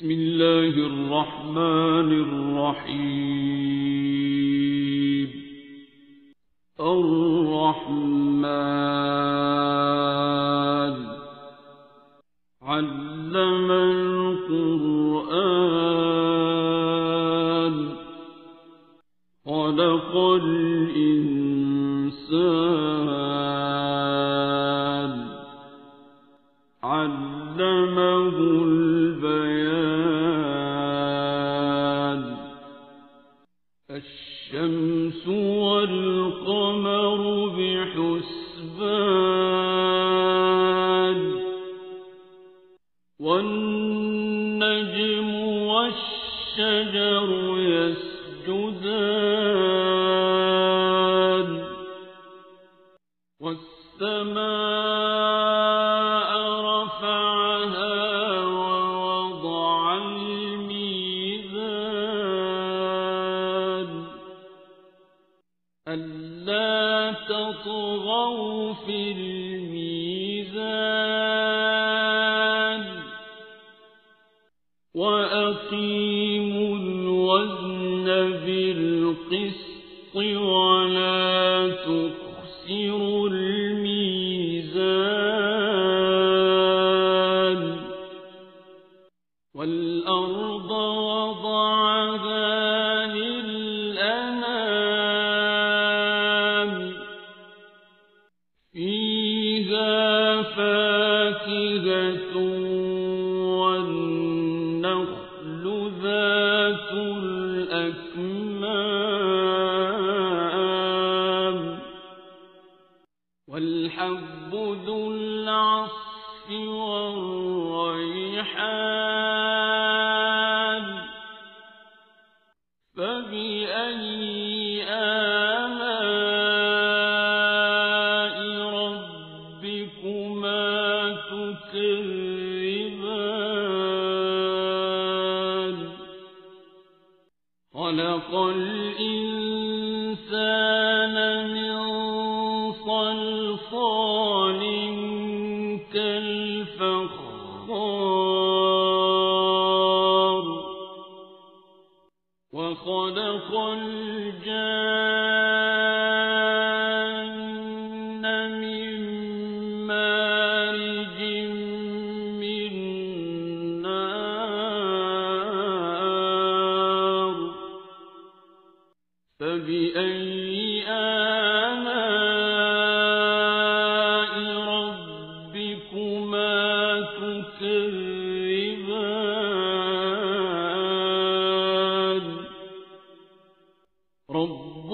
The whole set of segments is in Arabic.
بسم الله الرحمن الرحيم. الرحمن علم القرآن خلق الإنسان علمه البيان. الشمس والقمر بحسبان والنجم والشجر يسجدان والسماء رفعها ووضع الميزان ألا تطغوا في الميزان وأقيموا الوزن بالقسط ولا تخسروا الميزان. والأرض وضعها للأنام فيها فاكهة والنخل ذات الأكمام والحب ذو العصف والريحان فبأي آلاء ربكما تكذبان. خلق الإنسان من صلصال كالفخار وخلق الجان من مارج من نار فبأي آلاء ربكما تكذبان. رب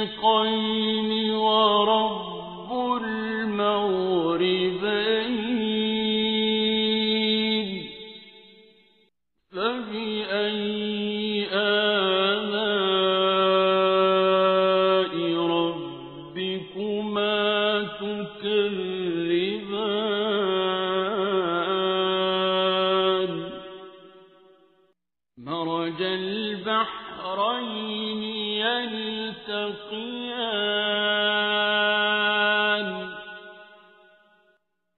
المشرقين ورب المغربين فبأي آلاء ربكما تكذبان. مرج البحرين يلتقيان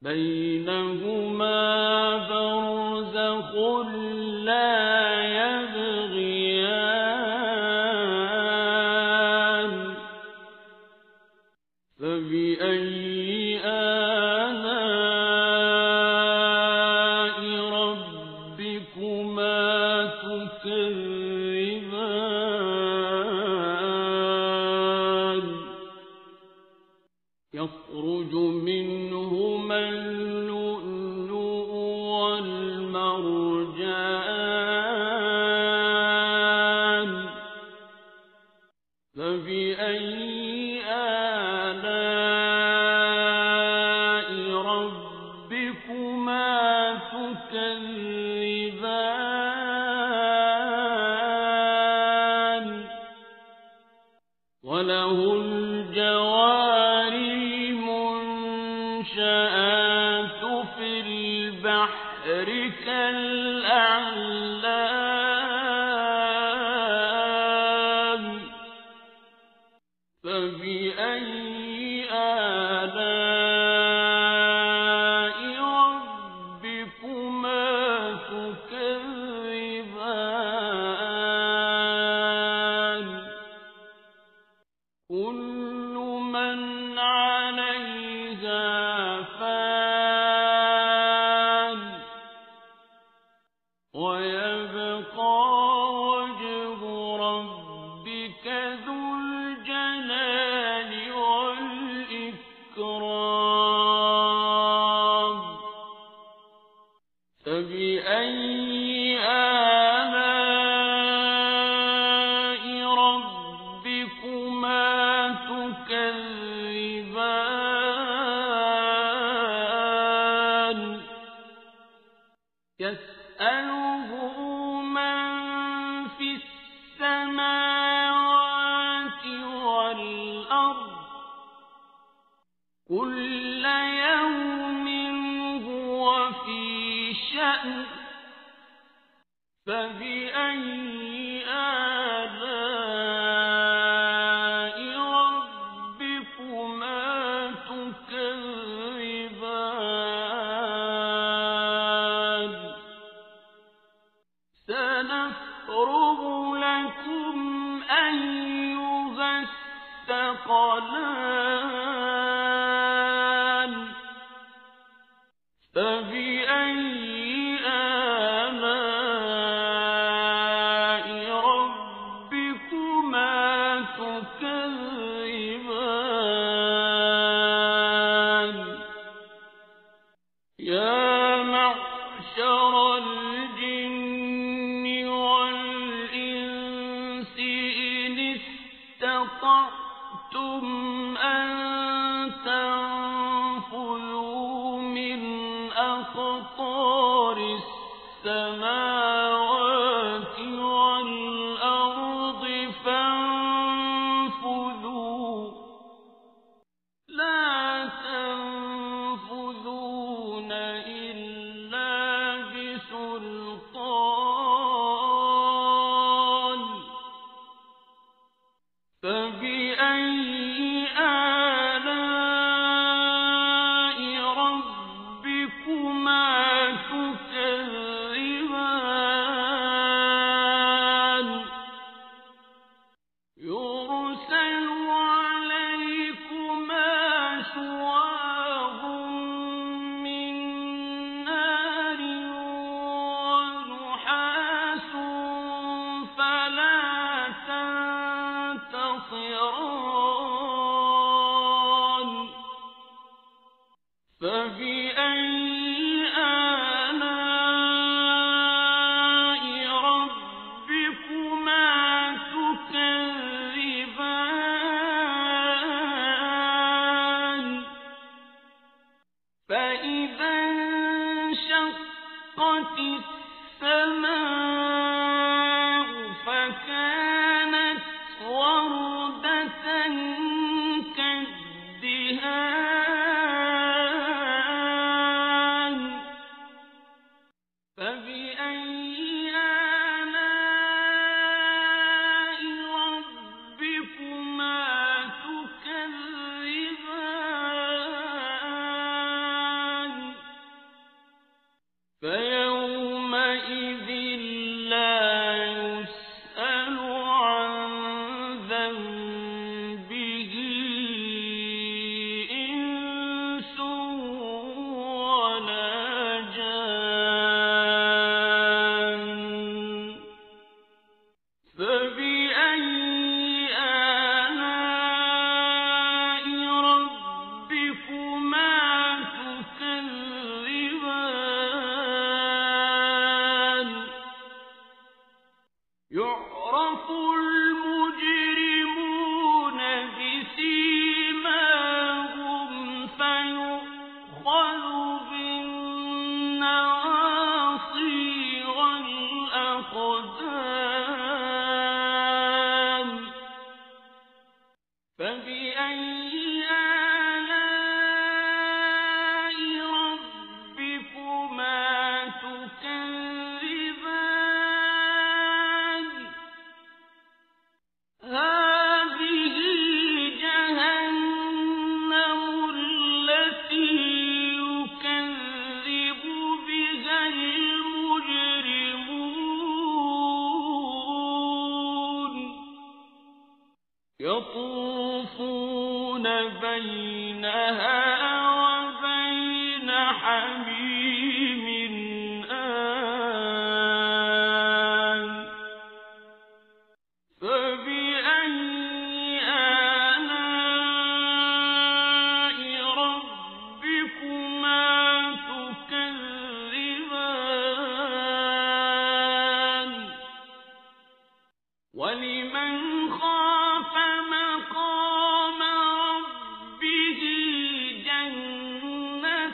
بينهما برزخ لا يبغيان فبأي آلاء ربكما تكذبان. يخرج منهما اللؤلؤ والمرجان فبأي آلاء ربكما تكذبان. وله الجوار المنشآت في البحر كالأعلام فبأي آلاء ربكما تكذبان. ويبقى وجه ربك ذو الجلال والإكرام فبأي آلاء ربكما تكذبان يسأله من في السماوات والأرض كل يوم هو في شأن فبأي آلاء ربكما تكذبان سنفرغ لكم أيها الثقلان فبأي آلاء ربكما تكذبان يا معشر الجن والإنس إن استطعتم أن تنفذوا من أقطار السماوات والأرض فانفذوا لا تنفذون إلا بسلطان فبأي آلاء ربكما تكذبان يرسل عليكما شواظ من نار ونحاس فلا تنتصران فبأي آلاء ربكما تكذبان فإذا انشقت السماء فكانت وردة كالدهان فبأي آلاء ربكما تكذبان فيومئذ لا يسأل عن ذنبه إنس ولا جان فبأي آلاء ربكما تكذبان يعرف المجرمون بسيماهم فيؤخذ بالنواصي والأقدام فبأي آلاء ربكما تكذبان هذه جهنم التي يكذب بها المجرمون يطوفون بينها وبين حميم آن وَلِمَنْ خَافَ مَقَامَ رَبِّهِ جَنَّتَانِ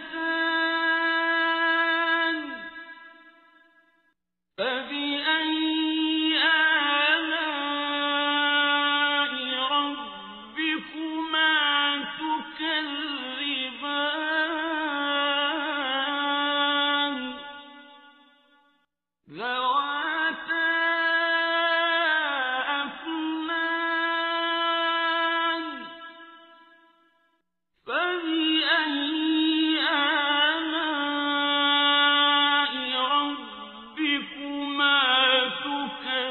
فَبِأَيِّ آلَاءِ رَبِّكُمَا تُكَذِّبَانِ ذَوَاتَا أَفْنَانٍ فَبِأَيِّ آلَاءِ رَبِّكُمَا تُكَذِّبَانِ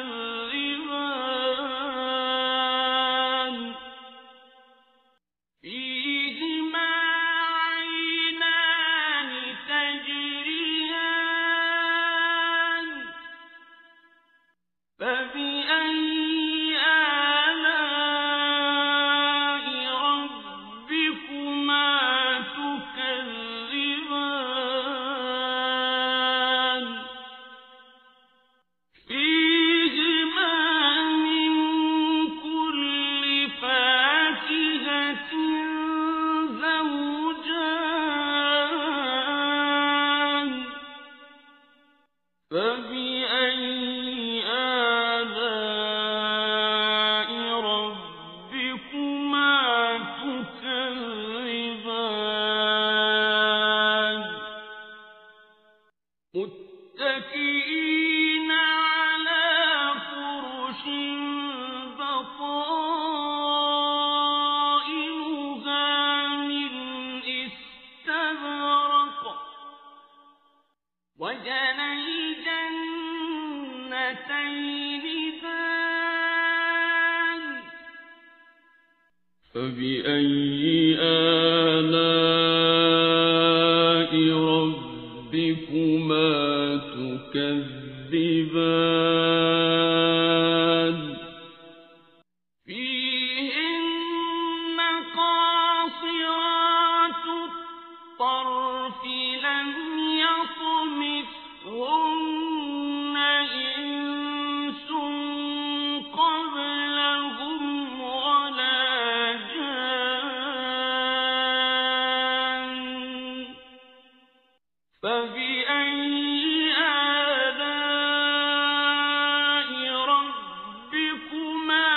فِيهِمَا عَيْنَانِ تَجْرِيَانِ فَبِأَيِّ آلَاءِ رَبِّكُمَا تُكَذِّبَانِ فِيهِمَا مِن كُلِّ فَاكِهَةٍ زَوْجَانِ فَبِأَيِّ آلَاءِ رَبِّكُمَا تُكَذِّبَانِ مُتَّكِئِينَ عَلَى فُرُشٍ بَطَائِنُهَا مِنْ إِسْتَبْرَقٍ وَجَنَى الْجَنَّتَيْنِ دَانٍ فَبِأَيِّ آلَاءِ رَبِّكُمَا تُكَذِّبَانِ فِيهِنَّ قَاصِرَاتُ الطَّرْفِ لَمْ يَطْمِثْهُنَّ إِنسٌ قَبْلَهُمْ وَلَا جَانٌّ فَبِأَيِّ آلَاءِ رَبِّكُمَا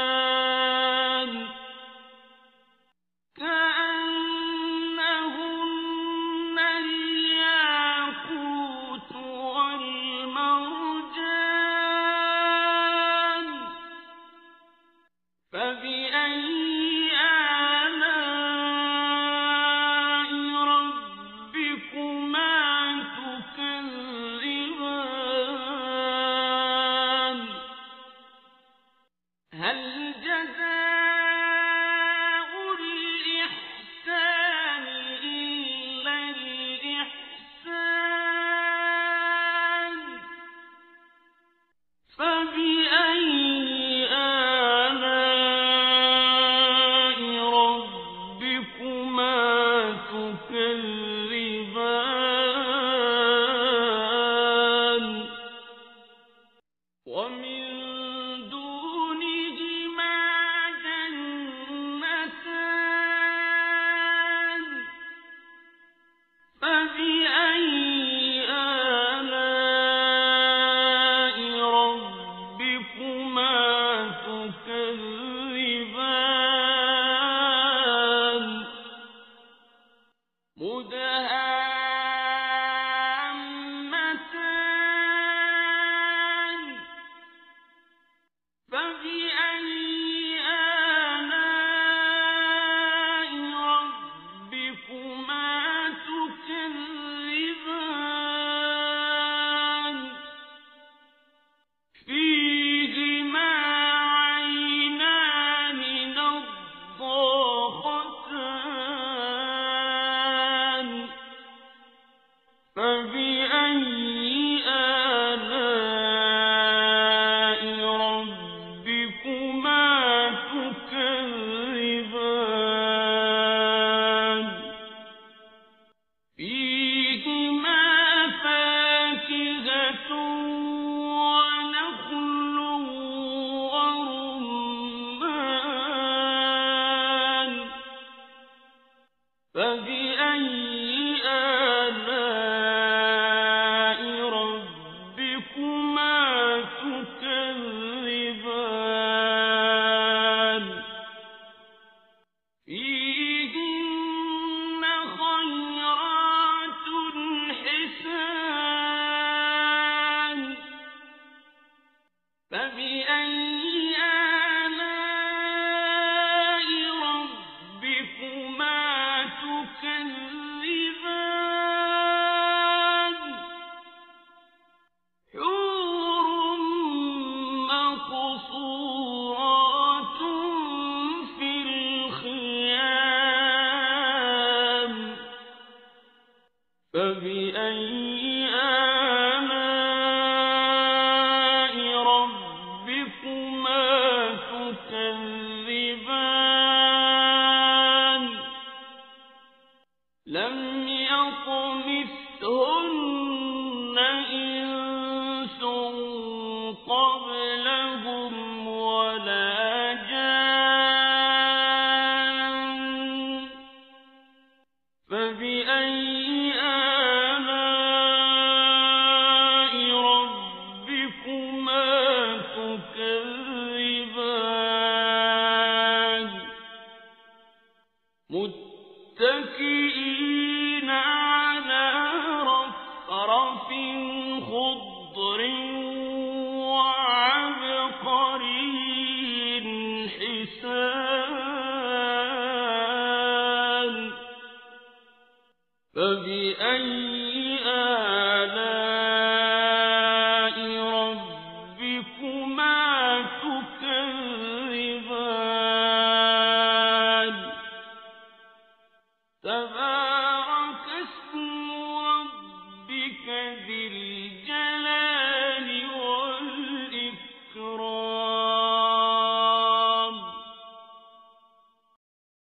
تُكَذِّبَانِ كَأَنَّهُنَّ الْيَاقُوتُ وَالْمَرْجَانُ فَبِأَيِّ آلَاءِ رَبِّكُمَا تُكَذِّبَانِ هَلْ جَزَاءُ الْإِحْسَانِ إِلَّا الْإِحْسَانُ فَبِأَيِّ آلَاءِ رَبِّكُمَا تُكَذِّبَانِ وَمِن دُونِهِمَا جَنَّتَانِ فَبِأَيِّ آلَاءِ رَبِّكُمَا تُكَذِّبَانِ مُدْهَامَّتَانِ فَبِأَيِّ آلَاءِ رَبِّكُمَا تُكَذِّبَانِ فِيهِمَا عَيْنَانِ نَضَّاخَتَانِ فَبِأَيِّ آلَاءِ رَبِّكُمَا تُكَذِّبَانِ فِيهِمَا فَاكِهَةٌ فبأي آلاء ربكما تكذبان لم يطمثهن إنس قبلهم ولا جان فبأي آلاء ربكما تكذبان متكئين على رفرف خضر وعبقري حسان فبأي آلاء ربكما تكذبان